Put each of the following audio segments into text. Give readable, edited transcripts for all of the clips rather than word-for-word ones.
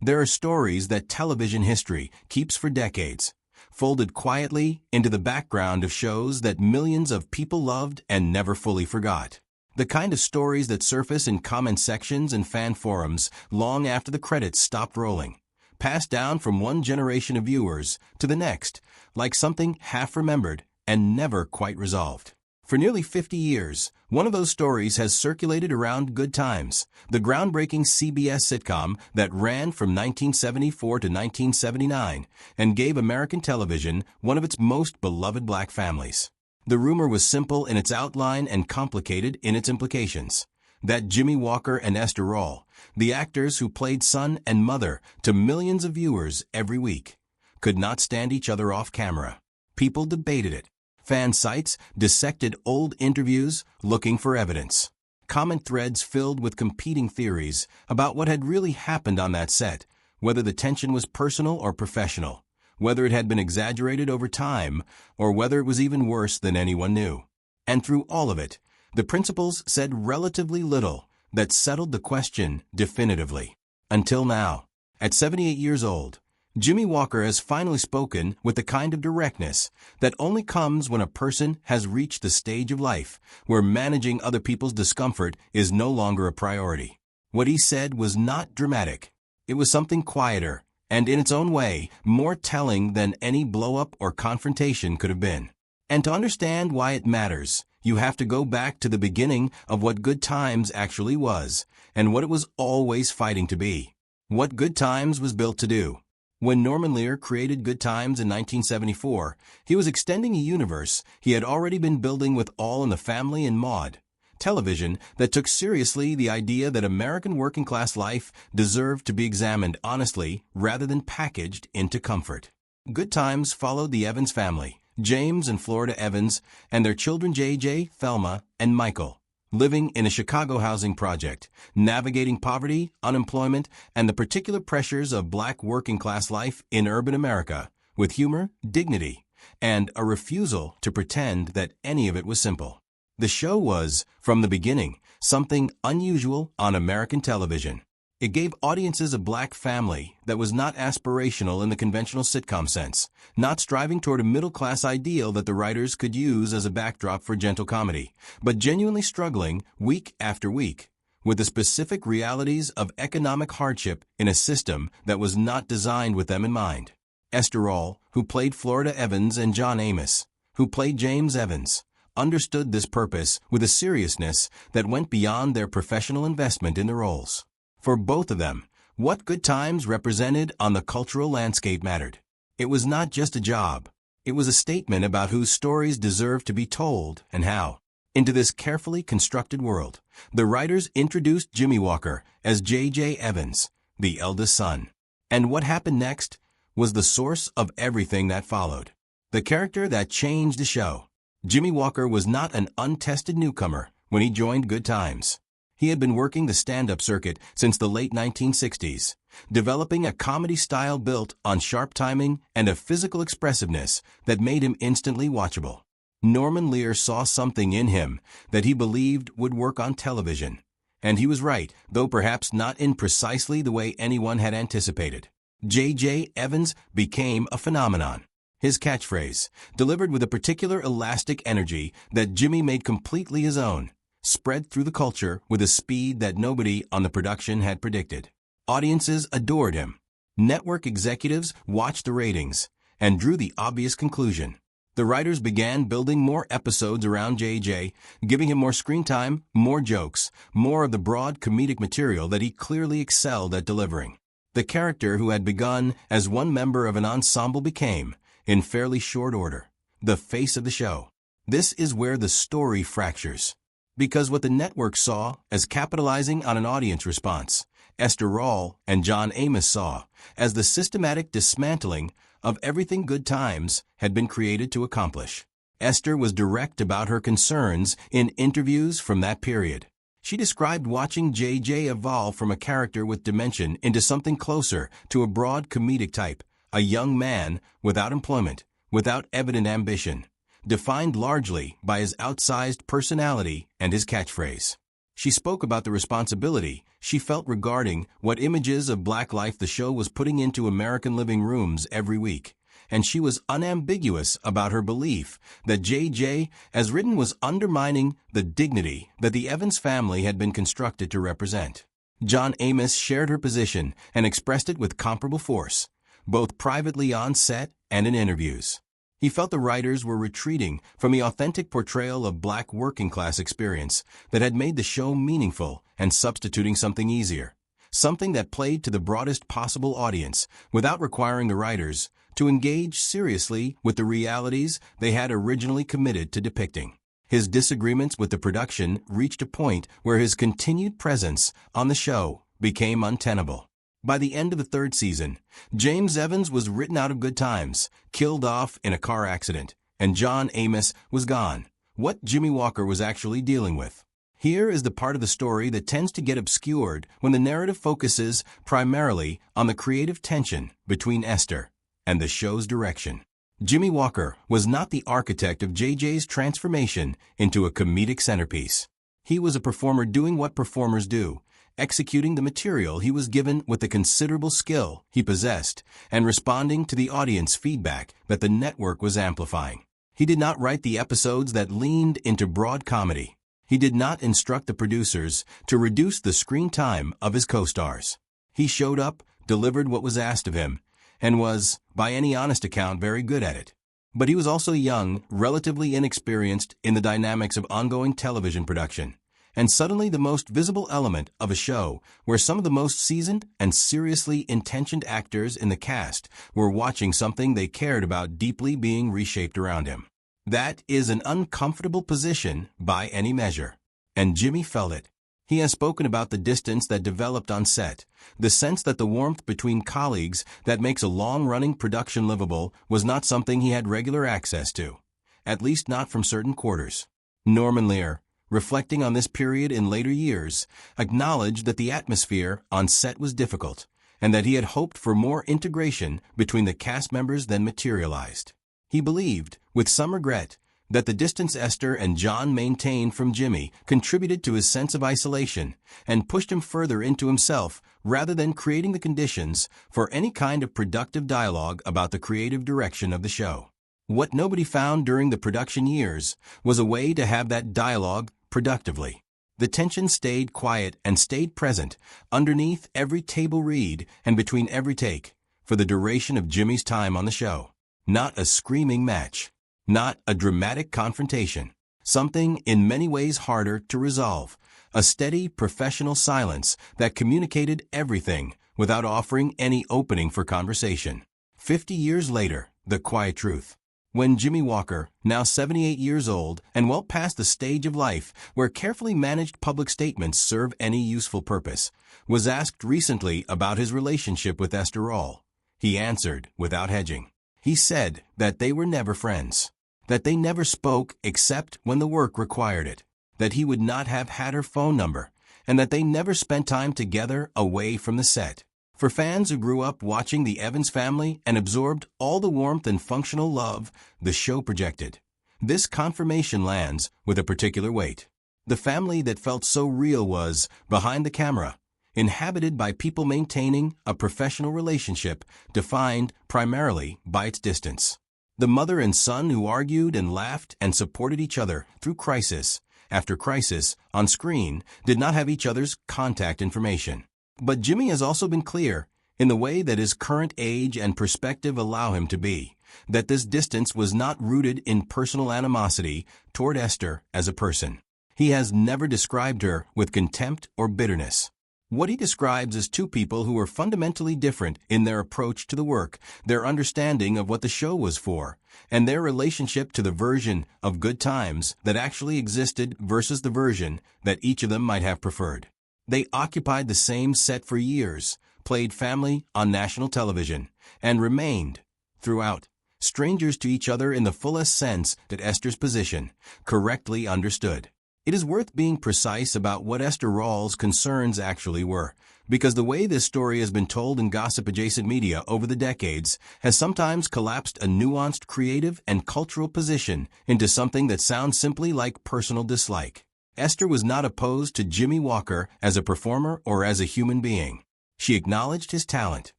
There are stories that television history keeps for decades, folded quietly into the background of shows that millions of people loved and never fully forgot. The kind of stories that surface in comment sections and fan forums long after the credits stopped rolling, passed down from one generation of viewers to the next, like something half-remembered and never quite resolved. For nearly 50 years, one of those stories has circulated around Good Times, the groundbreaking CBS sitcom that ran from 1974 to 1979 and gave American television one of its most beloved black families. The rumor was simple in its outline and complicated in its implications: that Jimmie Walker and Esther Rolle, the actors who played son and mother to millions of viewers every week, could not stand each other off camera. People debated it. Fan sites dissected old interviews looking for evidence. Comment threads filled with competing theories about what had really happened on that set, whether the tension was personal or professional, whether it had been exaggerated over time, or whether it was even worse than anyone knew. And through all of it, the principals said relatively little that settled the question definitively. Until now, at 78 years old, Jimmie Walker has finally spoken with the kind of directness that only comes when a person has reached the stage of life where managing other people's discomfort is no longer a priority. What he said was not dramatic. It was something quieter, and in its own way, more telling than any blow-up or confrontation could have been. And to understand why it matters, you have to go back to the beginning of what Good Times actually was, and what it was always fighting to be. What Good Times was built to do. When Norman Lear created Good Times in 1974, he was extending a universe he had already been building with All in the Family and Maude, television that took seriously the idea that American working-class life deserved to be examined honestly rather than packaged into comfort. Good Times followed the Evans family, James and Florida Evans, and their children JJ, Thelma, and Michael, living in a Chicago housing project, navigating poverty, unemployment, and the particular pressures of black working-class life in urban America, with humor, dignity, and a refusal to pretend that any of it was simple. The show was, from the beginning, something unusual on American television. It gave audiences a black family that was not aspirational in the conventional sitcom sense, not striving toward a middle-class ideal that the writers could use as a backdrop for gentle comedy, but genuinely struggling, week after week, with the specific realities of economic hardship in a system that was not designed with them in mind. Esther Rolle, who played Florida Evans, and John Amos, who played James Evans, understood this purpose with a seriousness that went beyond their professional investment in the roles. For both of them, what Good Times represented on the cultural landscape mattered. It was not just a job. It was a statement about whose stories deserved to be told and how. Into this carefully constructed world, the writers introduced Jimmie Walker as J.J. Evans, the eldest son. And what happened next was the source of everything that followed. The character that changed the show. Jimmie Walker was not an untested newcomer when he joined Good Times. He had been working the stand-up circuit since the late 1960s, developing a comedy style built on sharp timing and a physical expressiveness that made him instantly watchable. Norman Lear saw something in him that he believed would work on television. And he was right, though perhaps not in precisely the way anyone had anticipated. J.J. Evans became a phenomenon. His catchphrase, delivered with a particular elastic energy that Jimmie made completely his own, spread through the culture with a speed that nobody on the production had predicted. Audiences adored him. Network executives watched the ratings and drew the obvious conclusion. The writers began building more episodes around JJ, giving him more screen time, more jokes, more of the broad comedic material that he clearly excelled at delivering. The character who had begun as one member of an ensemble became, in fairly short order, the face of the show. This is where the story fractures. Because what the network saw as capitalizing on an audience response, Esther Rolle and John Amos saw as the systematic dismantling of everything Good Times had been created to accomplish. Esther was direct about her concerns in interviews from that period. She described watching JJ evolve from a character with dimension into something closer to a broad comedic type, a young man without employment, without evident ambition, defined largely by his outsized personality and his catchphrase. She spoke about the responsibility she felt regarding what images of Black life the show was putting into American living rooms every week, and she was unambiguous about her belief that JJ, as written, was undermining the dignity that the Evans family had been constructed to represent. John Amos shared her position and expressed it with comparable force, both privately on set and in interviews. He felt the writers were retreating from the authentic portrayal of Black working-class experience that had made the show meaningful and substituting something easier, something that played to the broadest possible audience without requiring the writers to engage seriously with the realities they had originally committed to depicting. His disagreements with the production reached a point where his continued presence on the show became untenable. By the end of the third season, James Evans was written out of Good Times, killed off in a car accident, and John Amos was gone. What Jimmie Walker was actually dealing with. Here is the part of the story that tends to get obscured when the narrative focuses primarily on the creative tension between Esther and the show's direction. Jimmie Walker was not the architect of JJ's transformation into a comedic centerpiece. He was a performer doing what performers do, executing the material he was given with the considerable skill he possessed and responding to the audience feedback that the network was amplifying. He did not write the episodes that leaned into broad comedy. He did not instruct the producers to reduce the screen time of his co-stars. He showed up, delivered what was asked of him, and was, by any honest account, very good at it. But he was also young, relatively inexperienced in the dynamics of ongoing television production, and suddenly the most visible element of a show where some of the most seasoned and seriously intentioned actors in the cast were watching something they cared about deeply being reshaped around him. That is an uncomfortable position by any measure, and Jimmie felt it. He has spoken about the distance that developed on set, the sense that the warmth between colleagues that makes a long-running production livable was not something he had regular access to, at least not from certain quarters. Norman Lear, reflecting on this period in later years, acknowledged that the atmosphere on set was difficult, and that he had hoped for more integration between the cast members than materialized. He believed, with some regret, that the distance Esther and John maintained from Jimmie contributed to his sense of isolation and pushed him further into himself rather than creating the conditions for any kind of productive dialogue about the creative direction of the show. What nobody found during the production years was a way to have that dialogue productively. The tension stayed quiet and stayed present underneath every table read and between every take for the duration of Jimmie's time on the show. Not a screaming match. Not a dramatic confrontation. Something in many ways harder to resolve. A steady, professional silence that communicated everything without offering any opening for conversation. 50 years later, the quiet truth. When Jimmie Walker, now 78 years old and well past the stage of life where carefully managed public statements serve any useful purpose, was asked recently about his relationship with Esther Rolle, he answered without hedging. He said that they were never friends, that they never spoke except when the work required it, that he would not have had her phone number, and that they never spent time together away from the set. For fans who grew up watching the Evans family and absorbed all the warmth and functional love the show projected, this confirmation lands with a particular weight. The family that felt so real was, behind the camera, inhabited by people maintaining a professional relationship defined primarily by its distance. The mother and son who argued and laughed and supported each other through crisis after crisis on screen did not have each other's contact information. But Jimmie has also been clear, in the way that his current age and perspective allow him to be, that this distance was not rooted in personal animosity toward Esther as a person. He has never described her with contempt or bitterness. What he describes as two people who were fundamentally different in their approach to the work, their understanding of what the show was for, and their relationship to the version of Good Times that actually existed versus the version that each of them might have preferred. They occupied the same set for years, played family on national television, and remained, throughout, strangers to each other in the fullest sense that Esther's position correctly understood. It is worth being precise about what Esther Rolle's concerns actually were, because the way this story has been told in gossip-adjacent media over the decades has sometimes collapsed a nuanced creative and cultural position into something that sounds simply like personal dislike. Esther was not opposed to Jimmie Walker as a performer or as a human being. She acknowledged his talent.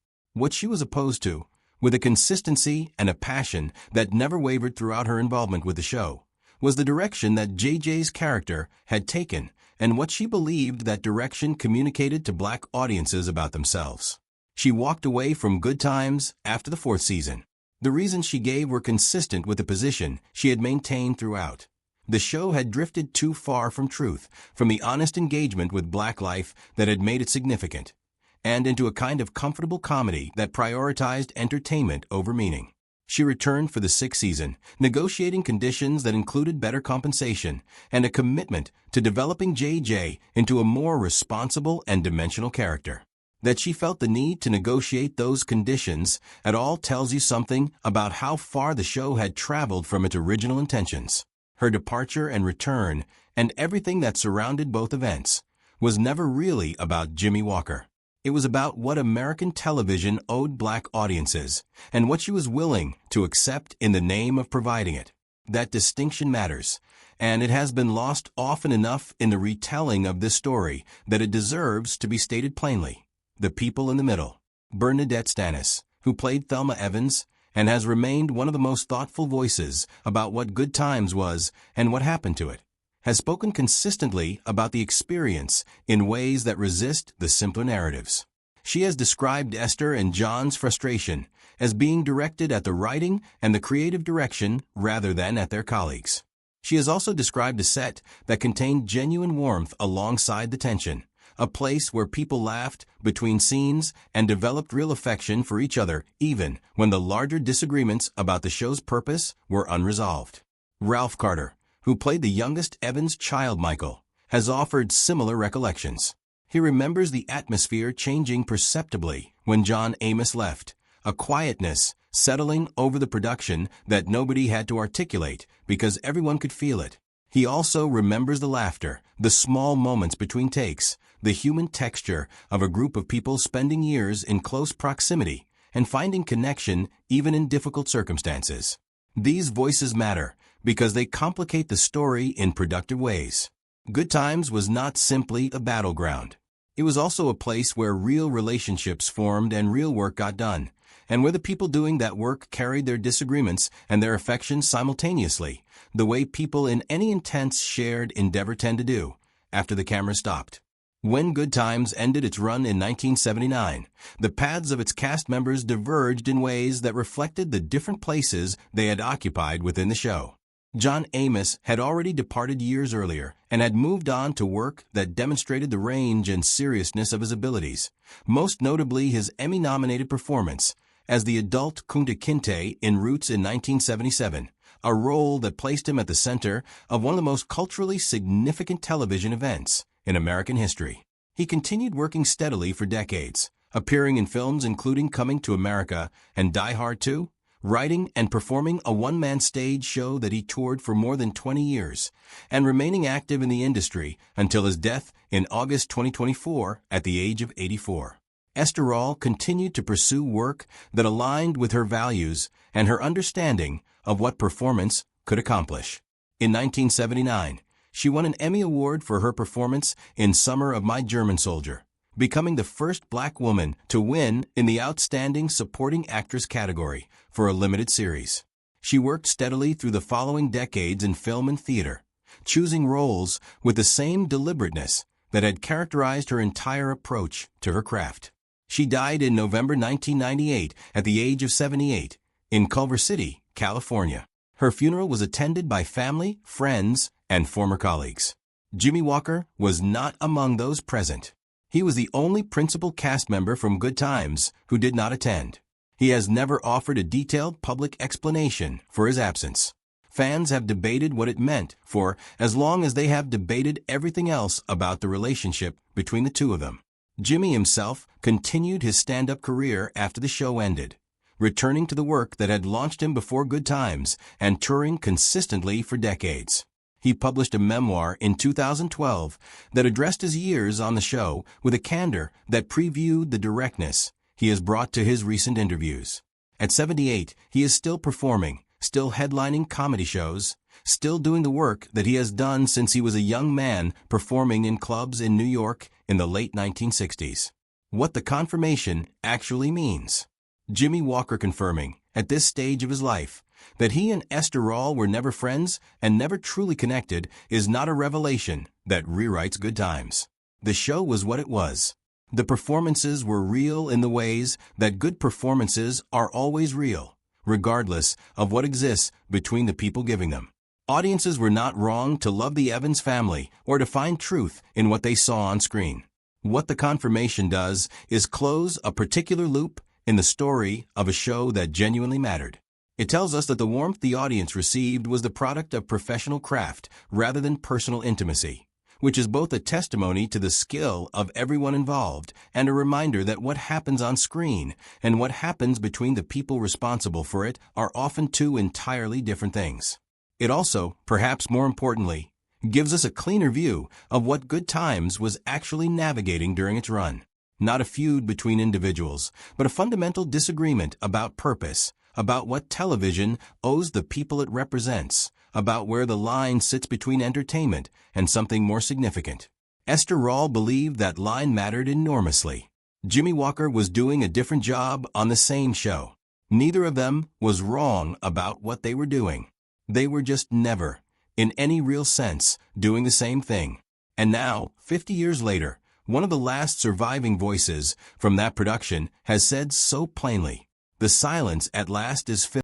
What she was opposed to, with a consistency and a passion that never wavered throughout her involvement with the show, was the direction that JJ's character had taken and what she believed that direction communicated to black audiences about themselves. She walked away from Good Times after the 4th season. The reasons she gave were consistent with the position she had maintained throughout. The show had drifted too far from truth, from the honest engagement with black life that had made it significant, and into a kind of comfortable comedy that prioritized entertainment over meaning. She returned for the 6th season, negotiating conditions that included better compensation and a commitment to developing JJ into a more responsible and dimensional character. That she felt the need to negotiate those conditions at all tells you something about how far the show had traveled from its original intentions. Her departure and return, and everything that surrounded both events, was never really about Jimmie Walker. It was about what American television owed black audiences and what she was willing to accept in the name of providing it. That distinction matters, and it has been lost often enough in the retelling of this story that it deserves to be stated plainly. The people in the middle. Bernadette Stanis, who played Thelma Evans and has remained one of the most thoughtful voices about what Good Times was and what happened to it, has spoken consistently about the experience in ways that resist the simpler narratives. She has described Esther and John's frustration as being directed at the writing and the creative direction rather than at their colleagues. She has also described a set that contained genuine warmth alongside the tension, a place where people laughed between scenes and developed real affection for each other even when the larger disagreements about the show's purpose were unresolved. Ralph Carter, who played the youngest Evans child Michael, has offered similar recollections. He remembers the atmosphere changing perceptibly when John Amos left, a quietness settling over the production that nobody had to articulate because everyone could feel it. He also remembers the laughter, the small moments between takes, the human texture of a group of people spending years in close proximity and finding connection even in difficult circumstances. These voices matter because they complicate the story in productive ways. Good Times was not simply a battleground. It was also a place where real relationships formed and real work got done, and where the people doing that work carried their disagreements and their affections simultaneously, the way people in any intense shared endeavor tend to do, after the camera stopped. When Good Times ended its run in 1979, the paths of its cast members diverged in ways that reflected the different places they had occupied within the show. John Amos had already departed years earlier and had moved on to work that demonstrated the range and seriousness of his abilities, most notably his Emmy-nominated performance as the adult Kunta Kinte in Roots in 1977, a role that placed him at the center of one of the most culturally significant television events in American history. He continued working steadily for decades, appearing in films including Coming to America and Die Hard 2, writing and performing a one-man stage show that he toured for more than 20 years, and remaining active in the industry until his death in August 2024 at the age of 84. Esther Rolle continued to pursue work that aligned with her values and her understanding of what performance could accomplish. In 1979, she won an Emmy Award for her performance in Summer of My German Soldier, becoming the first black woman to win in the Outstanding Supporting Actress category for a limited series. She worked steadily through the following decades in film and theater, choosing roles with the same deliberateness that had characterized her entire approach to her craft. She died in November 1998 at the age of 78 in Culver City, California. Her funeral was attended by family, friends, and former colleagues. Jimmie Walker was not among those present. He was the only principal cast member from Good Times who did not attend. He has never offered a detailed public explanation for his absence. Fans have debated what it meant for as long as they have debated everything else about the relationship between the two of them. Jimmie himself continued his stand-up career after the show ended, returning to the work that had launched him before Good Times and touring consistently for decades. He published a memoir in 2012 that addressed his years on the show with a candor that previewed the directness he has brought to his recent interviews. At 78, he is still performing, still headlining comedy shows, still doing the work that he has done since he was a young man performing in clubs in New York in the late 1960s. What the confirmation actually means. Jimmie Walker confirming, at this stage of his life, that he and Esther Rolle were never friends and never truly connected is not a revelation that rewrites Good Times. The show was what it was. The performances were real in the ways that good performances are always real, regardless of what exists between the people giving them. Audiences were not wrong to love the Evans family or to find truth in what they saw on screen. What the confirmation does is close a particular loop in the story of a show that genuinely mattered. It tells us that the warmth the audience received was the product of professional craft rather than personal intimacy, which is both a testimony to the skill of everyone involved and a reminder that what happens on screen and what happens between the people responsible for it are often two entirely different things. It also, perhaps more importantly, gives us a cleaner view of what Good Times was actually navigating during its run. Not a feud between individuals, but a fundamental disagreement about purpose, about what television owes the people it represents, about where the line sits between entertainment and something more significant. Esther Rolle believed that line mattered enormously. Jimmie Walker was doing a different job on the same show. Neither of them was wrong about what they were doing. They were just never, in any real sense, doing the same thing. And now, 50 years later, one of the last surviving voices from that production has said so plainly, the silence at last is filled.